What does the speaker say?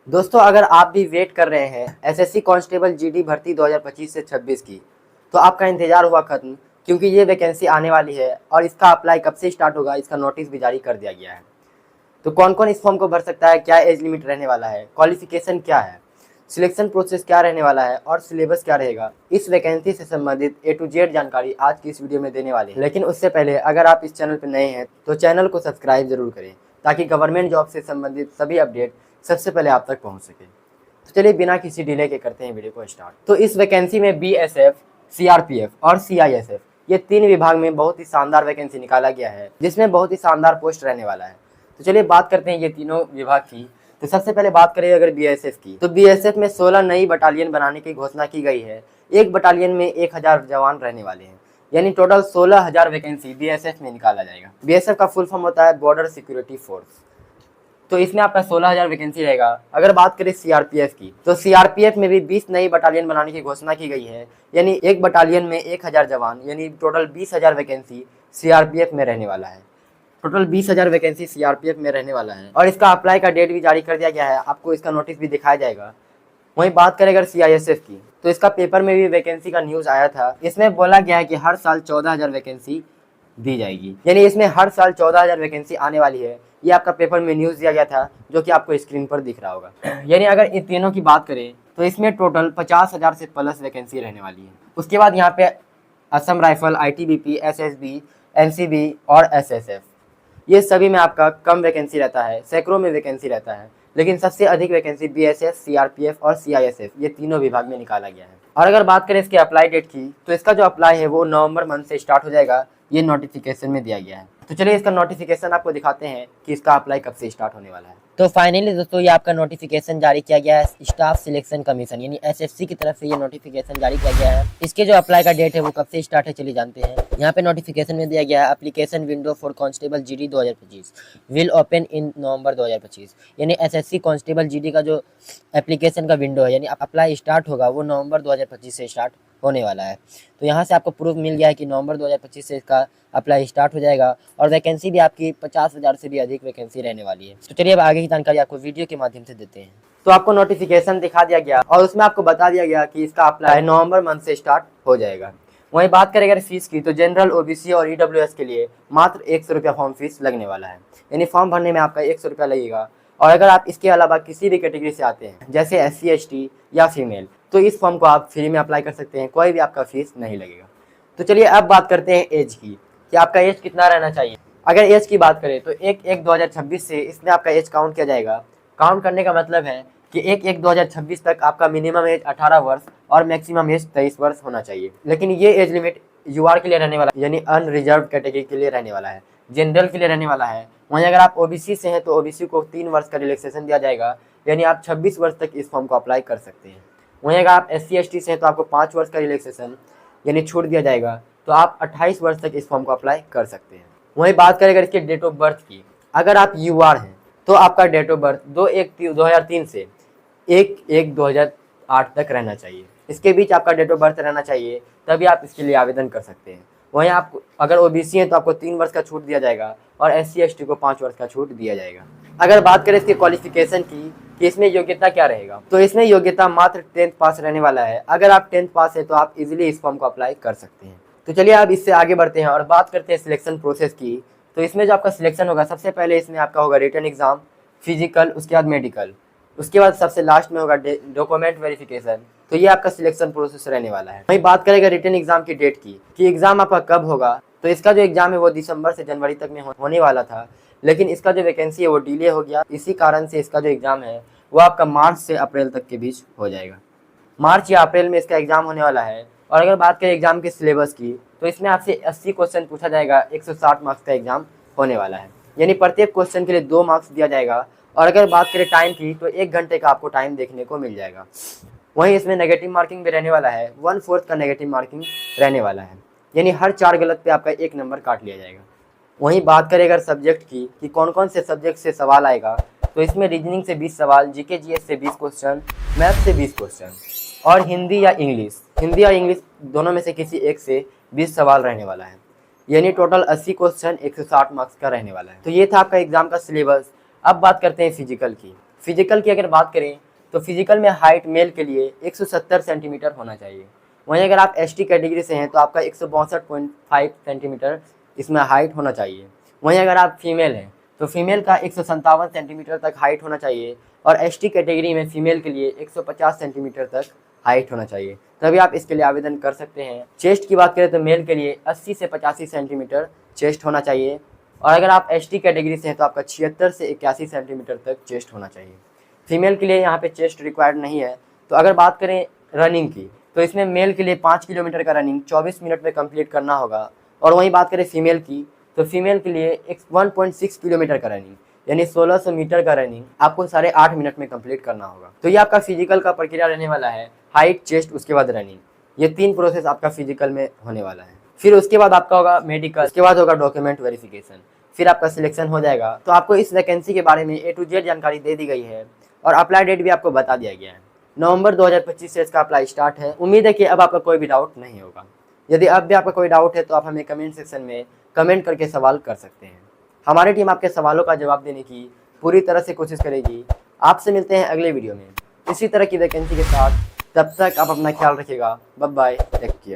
दोस्तों, अगर आप भी वेट कर रहे हैं एसएससी कांस्टेबल जीडी भर्ती 2025 से 26 की, तो आपका इंतजार हुआ खत्म, क्योंकि ये वैकेंसी आने वाली है और इसका अप्लाई कब से स्टार्ट होगा, इसका नोटिस भी जारी कर दिया गया है। तो कौन कौन इस फॉर्म को भर सकता है, क्या एज लिमिट रहने वाला है, क्वालिफिकेशन क्या है, सिलेक्शन प्रोसेस क्या रहने वाला है और सिलेबस क्या रहेगा, इस वैकेंसी से संबंधित ए टू जेड जानकारी आज की इस वीडियो में देने वाले हैं। लेकिन उससे पहले अगर आप इस चैनल पर नए हैं तो चैनल को सब्सक्राइब जरूर करें, ताकि गवर्नमेंट जॉब से संबंधित सभी अपडेट सबसे पहले आप तक पहुंच सके। तो चलिए बिना किसी डिले के करते हैं वीडियो को स्टार्ट। तो इस वैकेंसी में बीएसएफ, सीआरपीएफ और सीआईएसएफ ये तीन विभाग में बहुत ही शानदार वैकेंसी निकाला गया है, जिसमें बहुत ही शानदार पोस्ट रहने वाला है। तो चलिए बात करते हैं ये तीनों विभाग की। तो सबसे पहले बात करें अगर बीएसएफ की, तो बीएसएफ में 16 नई बटालियन बनाने की घोषणा की गई है। एक बटालियन में 1000 जवान रहने वाले हैं, यानी टोटल 16,000 वैकेंसी बीएसएफ में निकाला जाएगा। बीएसएफ का फुल फॉर्म होता है बॉर्डर सिक्योरिटी फोर्स। तो इसमें आपका 16,000 वैकेंसी रहेगा। अगर बात करें सीआरपीएफ की, तो सीआरपीएफ में भी 20 नई बटालियन बनाने की घोषणा की गई है, यानी एक बटालियन में 1000 जवान, यानी टोटल 20,000 वैकेंसी सीआरपीएफ में रहने वाला है। टोटल 20,000 वैकेंसी सीआरपीएफ में रहने वाला है और इसका अप्लाई का डेट भी जारी कर दिया गया है, आपको इसका नोटिस भी दिखाया जाएगा। वहीं बात करें अगर सीआईएसएफ की, तो इसका पेपर में भी वैकेंसी का न्यूज़ आया था। इसमें बोला गया है कि हर साल 14,000 वैकेंसी दी जाएगी, यानी इसमें हर साल 14,000 वैकेंसी आने वाली है। ये आपका पेपर में न्यूज़ दिया गया था, जो कि आपको स्क्रीन पर दिख रहा होगा। यानी अगर इन तीनों की बात करें तो इसमें टोटल 50,000 से प्लस वैकेंसी रहने वाली है। उसके बाद यहाँ पे Assam rifle, ITBP, SSB, NCB और एसएसएफ, ये सभी में आपका कम वैकेंसी रहता है, सैकड़ों में वैकेंसी रहता है, लेकिन सबसे अधिक वैकेंसी बीएसएफ, सीआरपीएफ और सीआईएसएफ ये तीनों विभाग में निकाला गया है। और अगर बात करें इसके अप्लाई डेट की, तो इसका जो अप्लाई है वो नवंबर मंथ से स्टार्ट हो जाएगा, ये नोटिफिकेशन में दिया गया है। तो चलिए इसका नोटिफिकेशन आपको दिखाते हैं कि इसका अप्लाई कब से स्टार्ट होने वाला है। तो फाइनली दोस्तों ये आपका नोटिफिकेशन जारी किया गया है स्टाफ सिलेक्शन कमीशन यानी एसएससी की तरफ से ये नोटिफिकेशन जारी किया गया है। इसके जो अप्लाई का डेट है वो कब से स्टार्ट है चलिए जानते हैं। यहाँ पे नोटिफिकेशन में दिया गया है application window for constable GD 2025 will open in November 2025, यानी एसएससी कांस्टेबल जीडी का जो एप्लीकेशन का विंडो है यानी अप्लाई स्टार्ट होगा वो नवंबर 2025 से स्टार्ट होने वाला है। तो यहाँ से आपको प्रूफ मिल गया है कि नवंबर 2025 से इसका अप्लाई स्टार्ट हो जाएगा और वैकेंसी भी आपकी 50,000 से भी अधिक वैकेंसी रहने वाली है। तो चलिए अब आगे की जानकारी आपको वीडियो के माध्यम से देते हैं। तो आपको नोटिफिकेशन दिखा दिया गया और उसमें आपको बता दिया गया कि इसका अप्लाई नवंबर मंथ से स्टार्ट हो जाएगा। वहीं बात करें अगर फीस की, तो जनरल, ओबीसी और ईडब्ल्यूएस के लिए मात्र 100 रुपया फॉर्म फीस लगने वाला है, यानी फॉर्म भरने में आपका 100 रुपया लगेगा। और अगर आप इसके अलावा किसी भी कैटेगरी से आते हैं, जैसे एससी, एसटी या फीमेल, तो इस फॉर्म को आप फ्री में अप्लाई कर सकते हैं, कोई भी आपका फीस नहीं लगेगा। तो चलिए अब बात करते हैं एज की, कि आपका एज कितना रहना चाहिए। अगर एज की बात करें तो 1/1/2026 से इसमें आपका एज काउंट किया जाएगा। काउंट करने का मतलब है कि 1/1/2026 तक आपका मिनिमम एज 18 वर्ष और मैक्सिमम एज 23 वर्ष होना चाहिए। लेकिन ये एज लिमिट यूआर के लिए रहने वाला है, यानी अनरिजर्व कैटेगरी के लिए रहने वाला है, जनरल के लिए रहने वाला है। वहीं अगर आप ओबीसी से हैं तो ओबीसी को 3 वर्ष का रिलैक्सेशन दिया जाएगा, यानी आप 26 वर्ष तक इस फॉर्म को अप्लाई कर सकते हैं। वहीं अगर आप एससी एसटी से हैं तो आपको 5 वर्ष का रिलैक्सेशन यानी छूट दिया जाएगा, तो आप 28 वर्ष तक इस फॉर्म को अप्लाई कर सकते हैं। वहीं बात करें अगर इसके डेट ऑफ बर्थ की, अगर आप यूआर हैं तो आपका डेट ऑफ बर्थ 2/1/2003 से 1/1/2008 तक रहना चाहिए। इसके बीच आपका डेट ऑफ बर्थ रहना चाहिए, तभी आप इसके लिए आवेदन कर सकते हैं। वहीं आप अगर ओबीसी हैं तो आपको 3 वर्ष का छूट दिया जाएगा और एससी एसटी को 5 वर्ष का छूट दिया जाएगा। अगर बात करें इसके क्वालिफिकेशन की कि इसमें योग्यता क्या रहेगा, तो इसमें योग्यता मात्र 10th पास रहने वाला है। अगर आप 10th पास है तो आप इजीली इस फॉर्म को अप्लाई कर सकते हैं। तो चलिए अब इससे आगे बढ़ते हैं और बात करते हैं सिलेक्शन प्रोसेस की। तो इसमें जो आपका सिलेक्शन होगा, सबसे पहले इसमें आपका होगा रिटन एग्जाम, फिजिकल, उसके बाद मेडिकल, उसके बाद सबसे लास्ट में होगा डॉक्यूमेंट वेरिफिकेशन। तो ये आपका सिलेक्शन प्रोसेस रहने वाला है। वहीं बात करेगा रिटन एग्जाम की डेट की कि एग्जाम आपका कब होगा, तो इसका जो एग्जाम है वो दिसंबर से जनवरी तक में होने वाला था, लेकिन इसका जो वैकेंसी है वो डिले हो गया। इसी कारण से इसका जो एग्जाम है वो आपका मार्च से अप्रैल तक के बीच हो जाएगा। मार्च या अप्रैल में इसका एग्जाम होने वाला है। और अगर बात करें एग्जाम के सिलेबस की, तो इसमें आपसे 80 क्वेश्चन पूछा जाएगा, 160 मार्क्स का एग्जाम होने वाला है, यानी प्रत्येक क्वेश्चन के लिए 2 मार्क्स दिया जाएगा। और अगर बात करें टाइम की, तो 1 घंटे का आपको टाइम देखने को मिल जाएगा। वहीं इसमें नेगेटिव मार्किंग भी रहने वाला है, 1/4 का नेगेटिव मार्किंग रहने वाला है, यानी हर 4 गलत पे आपका 1 नंबर काट लिया जाएगा। वहीं बात करें अगर सब्जेक्ट की कि कौन कौन से सब्जेक्ट से सवाल आएगा, तो इसमें रीजनिंग से 20 सवाल, जीके जीएस से 20 क्वेश्चन, मैथ से 20 क्वेश्चन और हिंदी या इंग्लिश दोनों में से किसी एक से 20 सवाल रहने वाला है, यानी टोटल 80 क्वेश्चन 160 मार्क्स का रहने वाला है। तो ये था आपका एग्जाम का सिलेबस। अब बात करते हैं फिजिकल की। फिजिकल की अगर बात करें तो फिजिकल में हाइट मेल के लिए 170 सेंटीमीटर होना चाहिए। वहीं अगर आप एसटी कैटेगरी से हैं तो आपका 162.5 सेंटीमीटर इसमें हाइट होना चाहिए। वहीं अगर आप फीमेल हैं तो फीमेल का 157 सेंटीमीटर तक हाइट होना चाहिए और एसटी कैटेगरी में फीमेल के लिए 150 सेंटीमीटर तक हाइट होना चाहिए, तभी आप इसके लिए आवेदन कर सकते हैं। चेस्ट की बात करें तो मेल के लिए 80 से 85 सेंटीमीटर चेस्ट होना चाहिए और अगर आप एसटी कैटेगरी से हैं तो आपका 76 से 81 सेंटीमीटर तक चेस्ट होना चाहिए। फीमेल के लिए यहाँ पे चेस्ट रिक्वायर्ड नहीं है। तो अगर बात करें रनिंग की तो इसमें मेल के लिए 5 किलोमीटर का रनिंग 24 मिनट में कंप्लीट करना होगा और वहीं बात करें फीमेल की तो फीमेल के लिए 1.6 किलोमीटर का रनिंग यानी 1600 मीटर का रनिंग आपको 8.5 मिनट में कंप्लीट करना होगा। तो ये आपका फिजिकल का प्रक्रिया रहने वाला है, हाइट, चेस्ट, उसके बाद रनिंग, ये 3 प्रोसेस आपका फिजिकल में होने वाला है। फिर उसके बाद आपका होगा मेडिकल, उसके बाद होगा डॉक्यूमेंट वेरिफिकेशन, फिर आपका सिलेक्शन हो जाएगा। तो आपको इस वैकेंसी के बारे में A to Z जानकारी दे दी गई है और अप्लाई डेट भी आपको बता दिया गया है। नवंबर 2025 से इसका अप्लाई स्टार्ट है। उम्मीद है कि अब आपका कोई भी डाउट नहीं होगा। यदि अब भी आपका कोई डाउट है तो आप हमें कमेंट सेक्शन में कमेंट करके सवाल कर सकते हैं। हमारी टीम आपके सवालों का जवाब देने की पूरी तरह से कोशिश करेगी। आपसे मिलते हैं अगले वीडियो में इसी तरह की वैकेंसी के साथ। तब तक आप अपना ख्याल रखिएगा। Bye bye, take care.